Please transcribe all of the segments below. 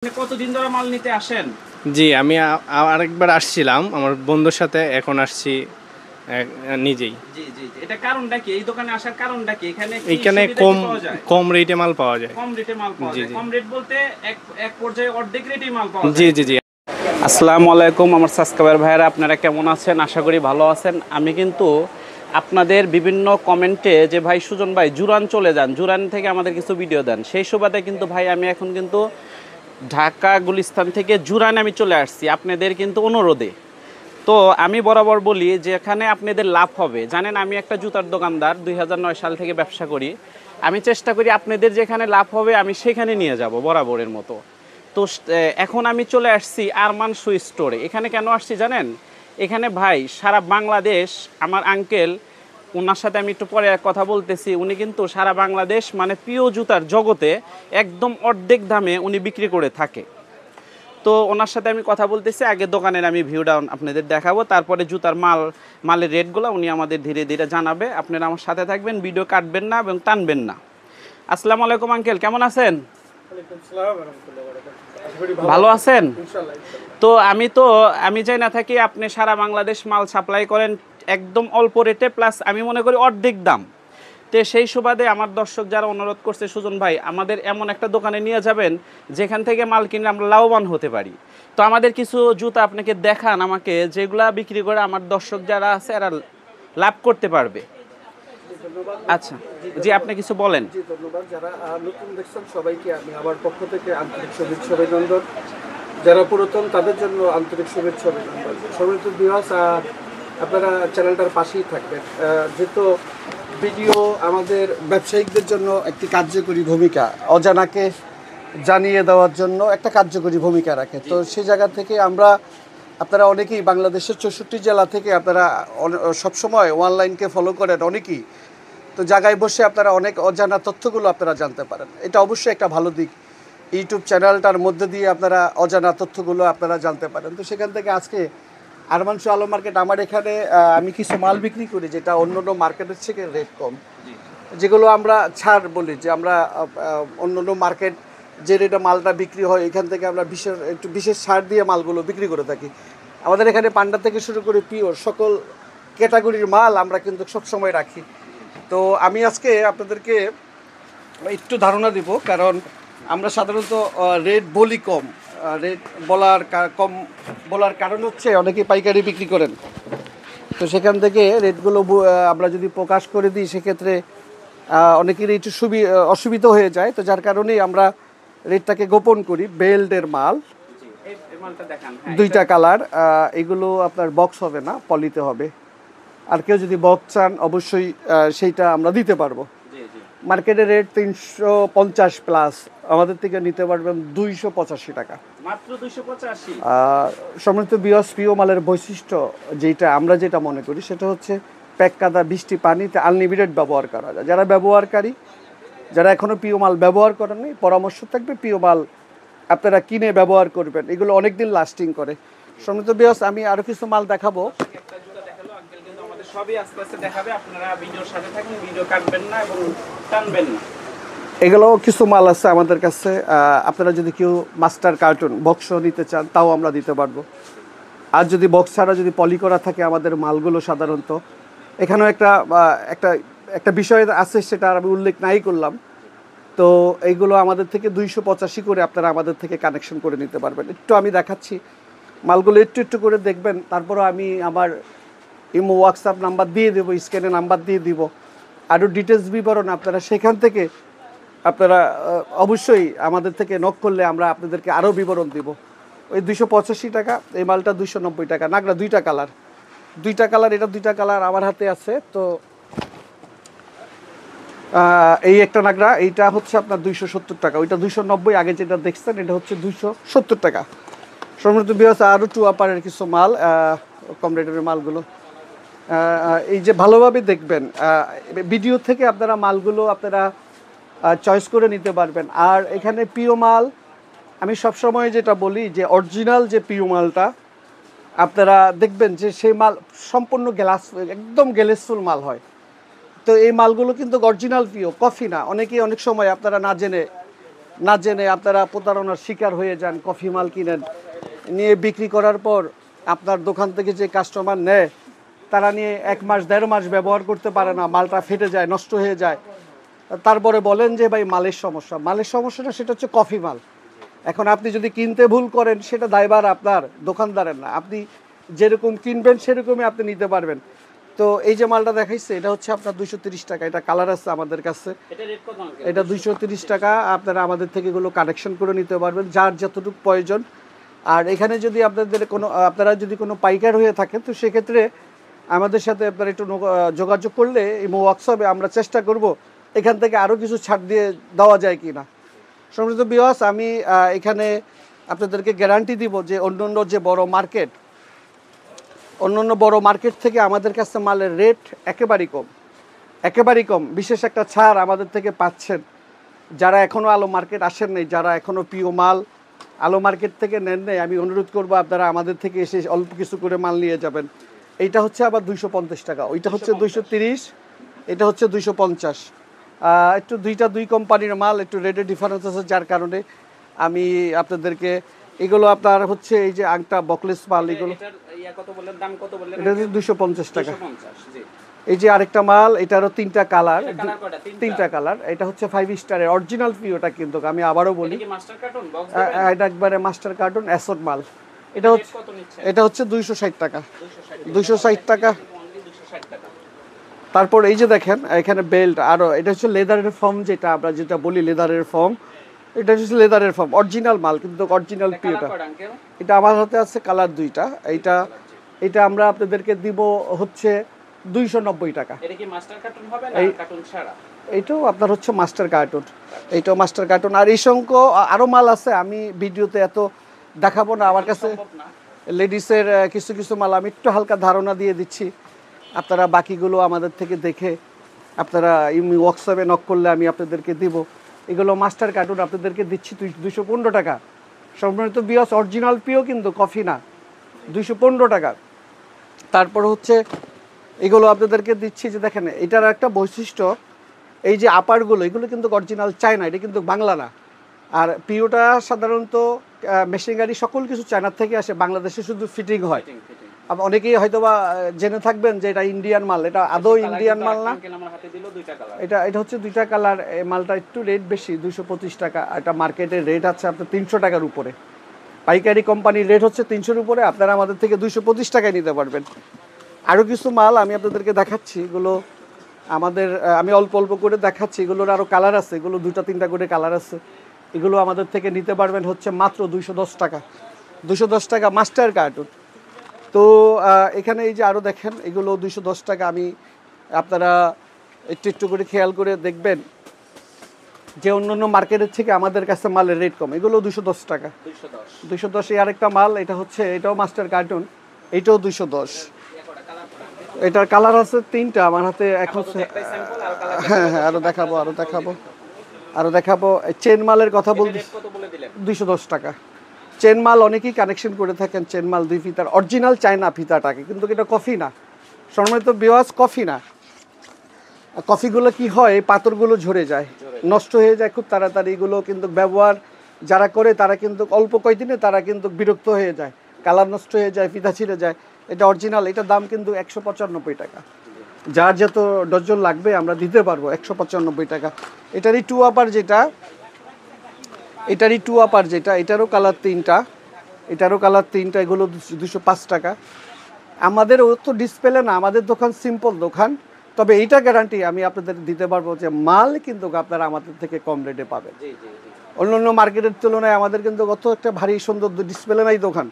কতদিন ধরে মাল নিতে আসেন? জি, আমি আরেকবার আসছিলাম আমার বন্ধুর সাথে, এখন আসছি নিজেই। জি জি জি। এটা কারণটা কি? এই দোকানে আসার কারণটা কি? এখানে কি এইখানে সুবিধা কি কম পাওয়া যায়? কম রেটে মাল পাওয়া যায়। কম রেটে মাল পাওয়া জি যায়। জি কম রেট বলতে এক এক পর্যায়ে অর্ধেক রেটেই মাল পাওয়া জি যায়। জি জি। আসসালামু আলাইকুম আমার সাবস্ক্রাইবার ভাইয়েরা, আপনারা কেমন আছেন? আশা করি ভালো আছেন। আমি কিন্তু আপনাদের বিভিন্ন কমেন্টে যে ভাই সুজন ভাই জুরান চলে যান, জুরান থেকে আমাদের কিছু ভিডিও দেন, সেই সুবাদে কিন্তু ভাই আমি এখন কিন্তু ঢাকা গুলিস্তান থেকে জুরান আমি চলে আসছি আপনাদের কিন্তু অনুরোধে। তো আমি বরাবর বলি যে এখানে আপনাদের লাভ হবে। জানেন আমি একটা জুতার দোকানদার, 2009 সাল থেকে ব্যবসা করি। আমি চেষ্টা করি আপনাদের যেখানে লাভ হবে আমি সেখানে নিয়ে যাব বরাবরের মতো। তো এখন আমি চলে আসছি আরমান শু স্টোরে। এখানে কেন আসছি জানেন? এখানে ভাই সারা বাংলাদেশ, আমার আঙ্কেল, ওনার সাথে আমি একটু পরে কথা বলতেছি, উনি কিন্তু সারা বাংলাদেশ মানে প্রিয় জুতার জগতে একদম অর্ধেক দামে উনি বিক্রি করে থাকে। তো ওনার সাথে আমি কথা বলতেছি, আগে দোকানের আমি ভিউটা আপনাদের দেখাবো, তারপরে জুতার মালের রেটগুলো উনি আমাদের ধীরে ধীরে জানাবে। আপনারা আমার সাথে থাকবেন, ভিডিও কাটবেন না এবং টানবেন না। আসসালামু আলাইকুম আঙ্কেল, কেমন আছেন? ভালো আছেন? তো আমি চাই না থাকি, আপনি সারা বাংলাদেশ মাল সাপ্লাই করেন একদম অল্প রেটে, প্লাস আমি মনে করি অর্ধেক দাম। তো সেই সুবাদে আমার দর্শক যারা অনুরোধ করছে, সুজন ভাই আমাদের এমন একটা দোকানে নিয়ে যাবেন যেখান থেকে মাল কিনে আমরা লাভবান হতে পারি। তো আমাদের কিছু জুতা আপনাকে দেখান আমাকে, যেগুলা বিক্রি করে আমার দর্শক যারা আছে এরা লাভ করতে পারবে। আচ্ছা জি, আপনি কিছু বলেন। জি ধন্যবাদ। যারা নতুন দেখছেন সবাইকে আমি আমার পক্ষ থেকে আন্তরিক শুভেচ্ছা অভিনন্দন। যারা পুরাতন তাদের জন্য আন্তরিক শুভেচ্ছা অভিনন্দন। সম্মানিত ভিউয়ার্স, আপনারা চ্যানেলটার পাশেই থাকবেন। যেহেতু ভিডিও আমাদের ব্যবসায়িকদের জন্য একটি কার্যকরী ভূমিকা, অজানাকে জানিয়ে দেওয়ার জন্য একটা কার্যকরী ভূমিকা রাখে। তো সেই জায়গা থেকে আপনারা অনেকেই বাংলাদেশের 64 জেলা থেকে আপনারা সবসময় অনলাইনকে ফলো করেন অনেকেই। তো জায়গায় বসে আপনারা অনেক অজানা তথ্যগুলো আপনারা জানতে পারেন। এটা অবশ্যই একটা ভালো দিক। ইউটিউব চ্যানেলটার মধ্যে দিয়ে আপনারা অজানা তথ্যগুলো আপনারা জানতে পারেন। তো সেখান থেকে আজকে আরমান শু আলম মার্কেট, আমার এখানে আমি কিছু মাল বিক্রি করি যেটা অন্য অন্য মার্কেটের থেকে রেট কম, যেগুলো আমরা ছাড় বলি, যে আমরা অন্য অন্য মার্কেট যে রেটে মালটা বিক্রি হয় এখান থেকে আমরা একটু বিশেষ ছাড় দিয়ে মালগুলো বিক্রি করে থাকি। আমাদের এখানে পান্ডা থেকে শুরু করে পিওর সকল ক্যাটাগরির মাল আমরা কিন্তু সবসময় রাখি। তো আমি আজকে আপনাদেরকে একটু ধারণা দিব, কারণ আমরা সাধারণত রেট বলি কম। রেট কম বলার কারণ হচ্ছে অনেকে পাইকারি বিক্রি করেন। তো সেখান থেকে রেটগুলো আমরা যদি প্রকাশ করে দিই সেক্ষেত্রে অনেকেরই একটু অসুবিধা হয়ে যায়। তো যার কারণেই আমরা রেটটাকে গোপন করি। বেল্টের মাল, দুইটা কালার, এগুলো আপনার বক্স হবে না, পলিতে হবে। আর কেউ যদি বক্স চান অবশ্যই সেইটা আমরা দিতে পারবো। মার্কেটের রেট 350 প্লাস, আমাদের থেকে নিতে পারবেন 285 টাকা মাত্র 285। সম্মানিত বিয়স, প্রিয় মালের বৈশিষ্ট্য আমরা যেটা মনে করি সেটা হচ্ছে প্যাক কাদা, বৃষ্টি, পানিতে আনলিমিটেড ব্যবহার করা যায়। যারা ব্যবহারকারী, যারা এখনও প্রিয় মাল ব্যবহার করেননি, পরামর্শ থাকবে প্রিয় মাল আপনারা কিনে ব্যবহার করবেন, এগুলো অনেক দিন লাস্টিং করে। সম্মানিত বিয়স, আমি আরও কিছু মাল দেখাবো। সবই আস্তে আস্তে দেখাবে, আপনারা ভিডিওর সাথে থাকুন, ভিডিও কাটবেন না এবং টানবেন না। এগুলো কিছু মাল আছে আমাদের কাছে। আপনারা যদি কেউ মাস্টার কার্টুন বক্স নিতে চান তাও আমরা দিতে পারবো। আর যদি বক্স ছাড়া যদি পলি করা থাকে আমাদের মালগুলো সাধারণত, এখানেও একটা বিষয় আছে সেটা আমি উল্লেখ নাই করলাম। তো এইগুলো আমাদের থেকে 285 করে আপনারা আমাদের থেকে কানেকশন করে নিতে পারবেন। একটু আমি দেখাচ্ছি মালগুলো, একটু একটু করে দেখবেন। তারপরও আমি আমার ইমো হোয়াটসঅ্যাপ নাম্বার দিয়ে দেবো, স্ক্যানে নাম্বার দিয়ে দিব, আরও ডিটেলস বিবরণ আপনারা সেখান থেকে আপনারা অবশ্যই আমাদের থেকে নক করলে আমরা আপনাদেরকে আরও বিবরণ দিব। ওই 285 টাকা, এই মালটা 290 টাকা। নাগরা দুইটা কালার, এটা দুইটা কালার আমার হাতে আছে। তো এই একটা নাগরা, এইটা হচ্ছে আপনার 270 টাকা, ওইটা 290, আগে যেটা দেখছেন এটা হচ্ছে 270 টাকা। সম্মানিত বিয়াস, আরও টু আপারের কিছু মাল, কম রেটের মালগুলো এই যে ভালোভাবে দেখবেন, ভিডিও থেকে আপনারা মালগুলো আপনারা চয়েস করে নিতে পারবেন। আর এখানে প্রিয় মাল আমি সবসময় যেটা বলি যে অরিজিনাল যে প্রিয় মালটা আপনারা দেখবেন যে সেই মাল সম্পূর্ণ একদম গ্লাসফুল মাল হয়। তো এই মালগুলো কিন্তু অরিজিনাল প্রিয়, কফি না। অনেক সময় আপনারা না জেনে না জেনে আপনারা প্রতারণার শিকার হয়ে যান। কফি মাল কিনেন, নিয়ে বিক্রি করার পর আপনার দোকান থেকে যে কাস্টমার নেয় তারা নিয়ে 1 মাস 1.5 মাস ব্যবহার করতে পারে না, মালটা ফেটে যায়, নষ্ট হয়ে যায়। তারপরে বলেন যে ভাই মালের সমস্যা। মালের সমস্যাটা সেটা হচ্ছে কফি মাল। এখন আপনি যদি কিনতে ভুল করেন সেটা দায়ভার আপনার, দোকানদারের না। আপনি যেরকম কিনবেন সেরকমই আপনি নিতে পারবেন। তো এই যে মালটা দেখাইছে এটা হচ্ছে আপনার 230 টাকা। এটা কালার আছে আমাদের কাছে, এটা 230 টাকা। আপনারা আমাদের থেকে এগুলো কালেকশন করে নিতে পারবেন যার যতটুকু প্রয়োজন। আর এখানে যদি আপনারা যদি কোনো পাইকার হয়ে থাকেন তো সেক্ষেত্রে আমাদের সাথে আপনারা একটু যোগাযোগ করলে এই ওয়ার্কশপে আমরা চেষ্টা করব এখান থেকে আরও কিছু ছাড় দিয়ে দেওয়া যায় কি না। সম্মানিত ভিউয়ার্স, আমি এখানে আপনাদেরকে গ্যারান্টি দিব যে অন্য যে বড় মার্কেট থেকে আমাদের কাছে মালের রেট একেবারেই কম। বিশেষ একটা ছাড় আমাদের থেকে পাচ্ছেন যারা এখনও আলো মার্কেট আসেন নাই, যারা এখনও প্রিয় মাল আলো মার্কেট থেকে নেন নাই। আমি অনুরোধ করবো আপনারা আমাদের থেকে এসে অল্প কিছু করে মাল নিয়ে যাবেন। এইটা হচ্ছে আবার 250 টাকা, ওইটা হচ্ছে 230, এটা হচ্ছে 250। একটু দুই কোম্পানির মাল, একটু রেটের ডিফারেন্স আছে, যার কারণে আমি আপনাদেরকে এগুলো আপনার হচ্ছে এই যে আংটা বকলেস মাল, এগুলো এটা 250 টাকা। এই যে আরেকটা মাল, এটারও 3টা কালার, 3টা কালার। এটা হচ্ছে 5 স্টারের অরিজিনাল পিওটা, কিন্তু আমি আবারও বলি এটা একবারে মাস্টার কার্টুন অ্যাসড মাল। এটা হচ্ছে 260 টাকা, 260 টাকা। তারপর এই যে দেখেন এখানে বেল্ট, আরও এটা হচ্ছে লেদারের ফর্ম, যেটা বলি লেদারের ফর্ম। এটা হচ্ছে লেদারের ফর্ম, অরিজিনাল মাল, কিন্তু অরিজিনাল পিওটা। এটা আমার হাতে আছে কালার 2টা। এটা আমরা আপনাদেরকে দিব হচ্ছে 290 টাকা। এইটাও আপনার হচ্ছে মাস্টার কার্টুন, এইটাও মাস্টার কার্টুন। আর এই সংখ্য আরও মাল আছে, আমি ভিডিওতে এত দেখাবো না। আমার কাছে লেডিসের কিছু মাল আমি একটু হালকা ধারণা দিয়ে দিচ্ছি, আপনারা বাকিগুলো আমাদের থেকে দেখে আপনারা ওয়ার্কশপে নক করলে আমি আপনাদেরকে দিব। এগুলো মাস্টার কার্টুন আপনাদেরকে দিচ্ছি 215 টাকা। সম্মানিত ভিউয়ার্স, অরিজিনাল পিও, কিন্তু কফি না, 215 টাকা। তারপর হচ্ছে এগুলো আপনাদেরকে দিচ্ছি যে দেখেন এটার একটা বৈশিষ্ট্য, এই যে আপারগুলো এগুলো কিন্তু অরিজিনাল চায়না, এটা কিন্তু বাংলা না। আর পিওটা সাধারণত মেশিন গাড়ি সকল কিছু চায়নার থেকে আসে, বাংলাদেশে শুধু ফিটিং হয়। অনেকেই হয়তো বা জেনে থাকবেন যে এটা ইন্ডিয়ান মাল, এটা আদৌ ইন্ডিয়ান মাল না। এটা হচ্ছে 2টা কালার। এই মালটা একটু রেট বেশি, 225 টাকা। এটা মার্কেটের রেট আছে আপনার 300 টাকার উপরে, পাইকারি কোম্পানির রেট হচ্ছে 300-র উপরে। আপনারা আমাদের থেকে 225 টাকায় নিতে পারবেন। আরও কিছু মাল আমি আপনাদেরকে দেখাচ্ছি, এগুলো আমি অল্প করে দেখাচ্ছি। এগুলোর আরও কালার আছে, এগুলো 2টা-3টা করে কালার আছে। এগুলো আমাদের থেকে নিতে পারবেন হচ্ছে মাত্র 210 টাকা, 210 টাকা মাস্টার কার্টুন। তো এখানে এই যে আরও দেখেন এগুলো 210 টাকা। আপনারা একটু করে খেয়াল করে দেখবেন যে অন্য মার্কেটের থেকে আমাদের কাছে মালের রেট কম। এগুলো 210 টাকা, 210। আরেকটা মাল, এটাও মাস্টার কার্টুন, এটাও 210। এটার কালার আছে 3টা আমার হাতে এখন। হ্যাঁ, আরও দেখাবো। চেন মালের কথা বলতে 210 টাকা। চেন মাল অনেকেই কানেকশন করে থাকেন, চেন মাল 2 ফিতার অরিজিনাল চায়না ফিতাটাকে, কিন্তু এটা কফি না। সম্মানিত ভিউয়ার্স, কফি না। কফিগুলো কি হয়, এই পাথরগুলো ঝরে যায়, নষ্ট হয়ে যায় খুব তাড়াতাড়ি। এগুলো কিন্তু ব্যবহার যারা করে তারা কিন্তু অল্প কয়েকদিনে তারা কিন্তু বিরক্ত হয়ে যায়, কালার নষ্ট হয়ে যায়, ফিতা ছিঁড়ে যায়। এটা অরিজিনাল, এটার দাম কিন্তু 195 টাকা। যার যত ডজন লাগবে আমরা দিতে পারবো, 195 টাকা। এটারই টু আপার যেটা, এটারও কালার 3টা, এগুলো 205 টাকা। আমাদের তো ডিসপ্লে না, আমাদের দোকান সিম্পল দোকান। তবে এইটা গ্যারান্টি আমি আপনাদের দিতে পারবো যে মাল কিন্তু আপনারা আমাদের থেকে কম রেটে পাবেন। অন্য মার্কেটের তুলনায় আমাদের কিন্তু অত একটা ভারী সুন্দর ডিসপ্লে নাই দোকান।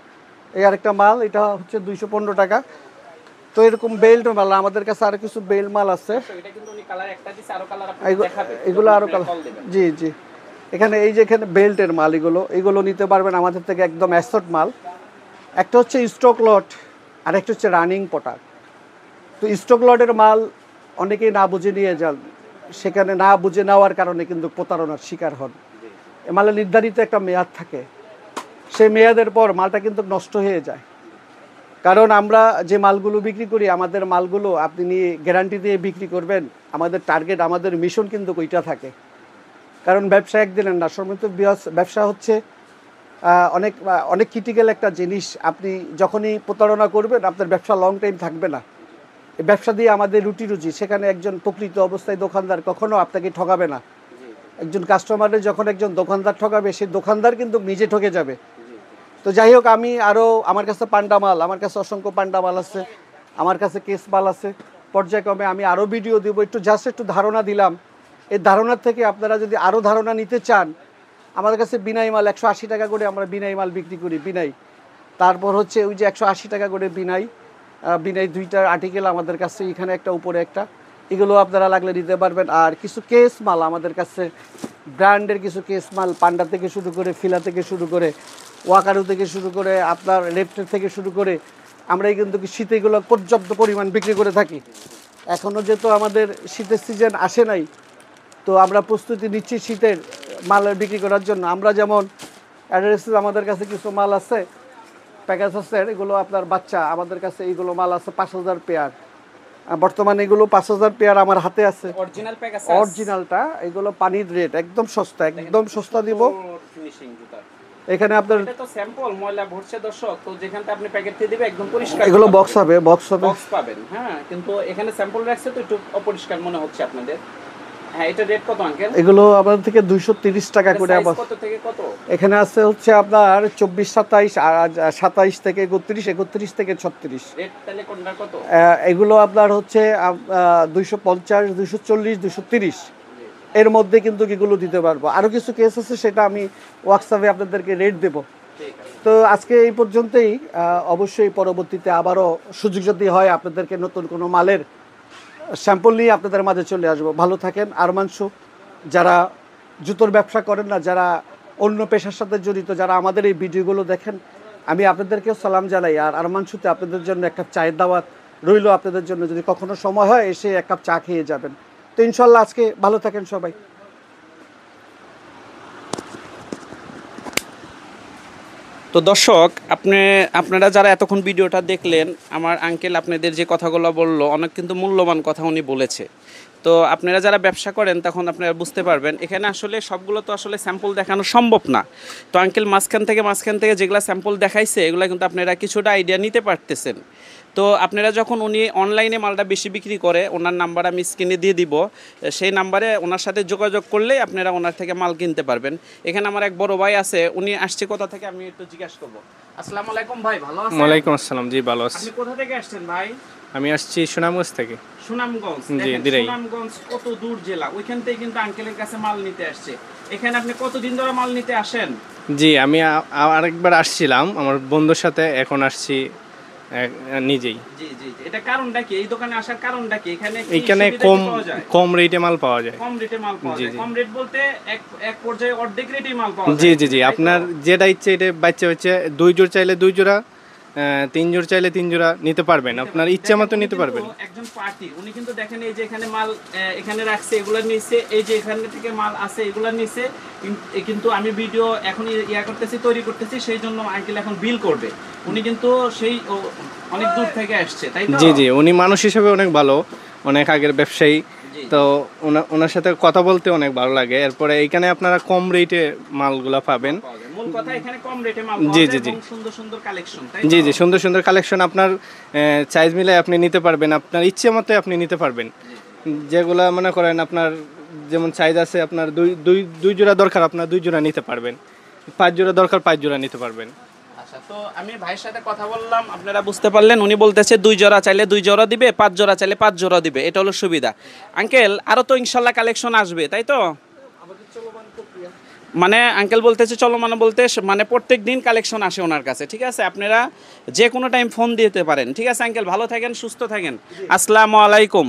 এই আরেকটা মাল, এটা হচ্ছে 215 টাকা। তো এরকম বেল্ট মাল আমাদের কাছে আরো কিছু বেল্ট মাল আছে, এগুলো আরো কালার। জি, এখানে এখানে বেল্টের মাল, এগুলো নিতে পারবেন আমাদের থেকে, একদম অ্যাসড মাল। একটা হচ্ছে স্টক লট আর একটা হচ্ছে রানিং পটার। তো স্টক লটের মাল অনেকেই না বুঝে নিয়ে যান, সেখানে না বুঝে নেওয়ার কারণে কিন্তু প্রতারণার শিকার হন। এ মালে নির্ধারিত একটা মেয়াদ থাকে, সেই মেয়াদের পর মালটা কিন্তু নষ্ট হয়ে যায়। কারণ আমরা যে মালগুলো বিক্রি করি, আমাদের মালগুলো আপনি নিয়ে গ্যারান্টি দিয়ে বিক্রি করবেন, আমাদের টার্গেট, আমাদের মিশন কিন্তু ওইটা থাকে। কারণ ব্যবসা একদিনের না, সম্মিলিত ব্যবসা হচ্ছে অনেক অনেক ক্রিটিক্যাল একটা জিনিস। আপনি যখনই প্রতারণা করবেন আপনার ব্যবসা লং টাইম থাকবে না। এই ব্যবসা দিয়ে আমাদের রুটি রুজি, সেখানে একজন প্রকৃত অবস্থায় দোকানদার কখনো আপনাকে ঠকাবে না। একজন কাস্টমারের যখন একজন দোকানদার ঠকাবে, সেই দোকানদার কিন্তু নিজে ঠকে যাবে। তো যাই হোক, আমি আরও আমার কাছে পান্ডামাল, আমার কাছে অসংখ্য পান্ডামাল আছে, আমার কাছে কেস মাল আছে। পর্যায়ক্রমে আমি আরও ভিডিও দিব, একটু ধারণা দিলাম। এই ধারণার থেকে আপনারা যদি আরও ধারণা নিতে চান, আমাদের কাছে বিনাই মাল 180 টাকা করে আমরা বিনাই মাল বিক্রি করি, বিনাই। তারপর হচ্ছে ওই যে 180 টাকা করে বিনাই, বিনাই 2টা আর্টিকেল আমাদের কাছে, এখানে একটা উপরে একটা, এগুলো আপনারা লাগলে নিতে পারবেন। আর কিছু কেস মাল আমাদের কাছে, ব্র্যান্ডের কিছু কেস মাল, পান্ডা থেকে শুরু করে, ফিলা থেকে শুরু করে, ওয়াকারু থেকে শুরু করে, আপনার লেফটের থেকে শুরু করে, আমরাই কিন্তু শীতে এগুলো পর্যাপ্ত পরিমাণ বিক্রি করে থাকি। এখনও যেহেতু আমাদের শীতের সিজন আসে নাই, তো আমরা প্রস্তুতি নিচ্ছি শীতের মাল বিক্রি করার জন্য। আমরা যেমন অ্যাড্রেসে আমাদের কাছে কিছু মাল আছে, প্যাকেজ আছে, এগুলো আপনার বাচ্চা, আমাদের কাছে এইগুলো মাল আছে 5000 পেয়ার। বর্তমানে এগুলো 5000 পেয়ার আমার হাতে আছে, অরিজিনাল প্যাক আছে, অরিজিনালটা। এগুলো পানির রেট একদম সস্তা, একদম সস্তা দিব। ফিনিশিং জুতা, এখানে আপনার এটা তো স্যাম্পল, ময়লা ভরছে দর্শক, তো যেখানটা আপনি প্যাকেট দিয়ে দিবে একদম পরিষ্কার, এগুলো বক্স হবে, বক্স পাবেন। হ্যাঁ, কিন্তু এখানে স্যাম্পল রাখছে তো একটু অপরিষ্কার মনে হচ্ছে আপনাদের। হ্যাঁ, এটা রেট কত আঙ্কেল? এগুলো আমাদের থেকে 230 টাকা করে। কত থেকে কত? এখানে আছে হচ্ছে আপনার 24, 27, 27 থেকে 31, 31 থেকে 36। রেট তাহলে কোনটা কত? এগুলো আপনার হচ্ছে 250, 240, 230 এর মধ্যে কিন্তু এগুলো দিতে পারবো। আরও কিছু কেস আছে, সেটা আমি হোয়াটসঅ্যাপে আপনাদেরকে রেট দেবো। তো আজকে এই পর্যন্তই। অবশ্যই পরবর্তীতে আবারও সুযোগ যদি হয় আপনাদেরকে নতুন কোনো মালের স্যাম্পল নিয়ে আপনাদের মাঝে চলে আসবো। ভালো থাকেন। আরমান শু, যারা জুতোর ব্যবসা করেন না, যারা অন্য পেশার সাথে জড়িত, যারা আমাদের এই ভিডিওগুলো দেখেন, আমি আপনাদেরকেও সালাম জানাই। আর আরমান শুতে আপনাদের জন্য এক কাপ চায়ের দাওয়াত রইল আপনাদের জন্য, যদি কখনো সময় হয় এসে এক কাপ চা খেয়ে যাবেন। তো ইনশাল্লাহ আজকে ভালো থাকেন সবাই। তো দর্শক, আপনারা যারা এতক্ষণ ভিডিওটা দেখলেন, আমার আঙ্কেল আপনাদের যে কথাগুলো বললো, অনেক কিন্তু মূল্যবান কথা উনি বলেছে। তো আপনারা যারা ব্যবসা করেন তখন আপনারা বুঝতে পারবেন, এখানে আসলে সবগুলো তো আসলে স্যাম্পল দেখানো সম্ভব না। তো আঙ্কেল মাঝখান থেকে যেগুলো স্যাম্পল দেখাইছে, এগুলো কিন্তু আপনারা কিছুটা আইডিয়া নিতে পারতেছেন। তো আপনারা যখন উনি অনলাইনে মালটা বেশি বিক্রি করে, ওনার নাম্বার আমি স্ক্রিনে দিয়ে দিব, সেই নাম্বারে ওনার সাথে যোগাযোগ করলে আপনারা ওনার থেকে মাল কিনতে পারবেন। এখানে আমার এক বড় ভাই আছে, উনি আসছে কোথা থেকে আমি একটু জিজ্ঞাসা করবো। আসসালামু আলাইকুম ভাই, ভালো আছেন? ওয়ালাইকুম আসসালাম, জি ভালো আছি। আপনি কোথা থেকে আসছেন ভাই? আমি আসছি সুনামগঞ্জ থেকে। সুনামগঞ্জ? জি, দিরাই। সুনামগঞ্জ কত দূর জেলা, ওইখান থেকে কিন্তু আঙ্কেলের কাছে মাল নিতে আসছে। এখানে আপনি কতদিন ধরে মাল নিতে আসেন? জি, আমি আরেকবার আসছিলাম আমার বন্ধুর সাথে, এখন আসছি নিজেই। জি জি, এটা কারণটা কি? এই দোকানে আসার কারণটা কি? এখানে কম রেটে মাল পাওয়া যায়। কম রেটে মাল পাওয়া যায়? কম রেট বলতে এক পর্যায়ে অর্ধেক রেটেই মাল পাওয়া যায়? জি জি জি, আপনার যেটা ইচ্ছে এটা বাচ্চা হচ্ছে 2 জোড়া চাইলে 2 জোড়া, 3 জোড়া চাইলে 3 জোড়া নিতে পারবেন, আপনার ইচ্ছা মতো নিতে পারবেন। একজন পার্টি, উনি কিন্তু দেখেন এই যে এখানে মাল এখানে রাখছে, এগুলা নিচে, এই যে এখান থেকে মাল আছে এগুলা নিচে, কিন্তু আমি ভিডিও এখন তৈরি করতেছি, সেই জন্য আঙ্কেল এখন বিল করবে। উনি কিন্তু সেই অনেক দূর থেকে আসছে, তাই তো? জি জি, উনি মানুষ হিসেবে অনেক ভালো, অনেক আগের ব্যবসায়ী, তো ওনার সাথে কথা বলতে অনেক ভালো লাগে। এরপরে এইখানে আপনারা কম রেটে মালগুলা পাবেন। মূল কথা এখানে কম রেটে মাল জি পাওয়া জি যায় জি, এবং সুন্দর সুন্দর কালেকশন, তাই জি জি, সুন্দর সুন্দর কালেকশন, আপনার সাইজ মিলে আপনি নিতে পারবেন, আপনার ইচ্ছে মতো আপনি নিতে পারবেন। যেগুলা মনে করেন আপনার যেমন সাইজ আছে, আপনার দুই জোড়া দরকার, আপনার 2 জোড়া নিতে পারবেন, 5 জোড়া দরকার 5 জোড়া নিতে পারবেন। আচ্ছা, তো আমি ভাইয়ের সাথে কথা বললাম, আপনারা বুঝতে পারলেন, উনি বলতেছে 2 জোড়া চাইলে 2 জোড়া দিবে, 5 জোড়া চাইলে 5 জোড়া দিবে, এটা হলো সুবিধা। আঙ্কেল আরো তো ইনশাল্লাহ কালেকশন আসবে, তাই তো? মানে আঙ্কেল বলতেছে চলমান বলতে মানে প্রত্যেক দিন কালেকশন আসে ওনার কাছে, ঠিক আছে? আপনারা যে কোনো টাইম ফোন দিতে পারেন, ঠিক আছে আঙ্কেল? ভালো থাকেন, সুস্থ থাকেন, আসসালামু আলাইকুম।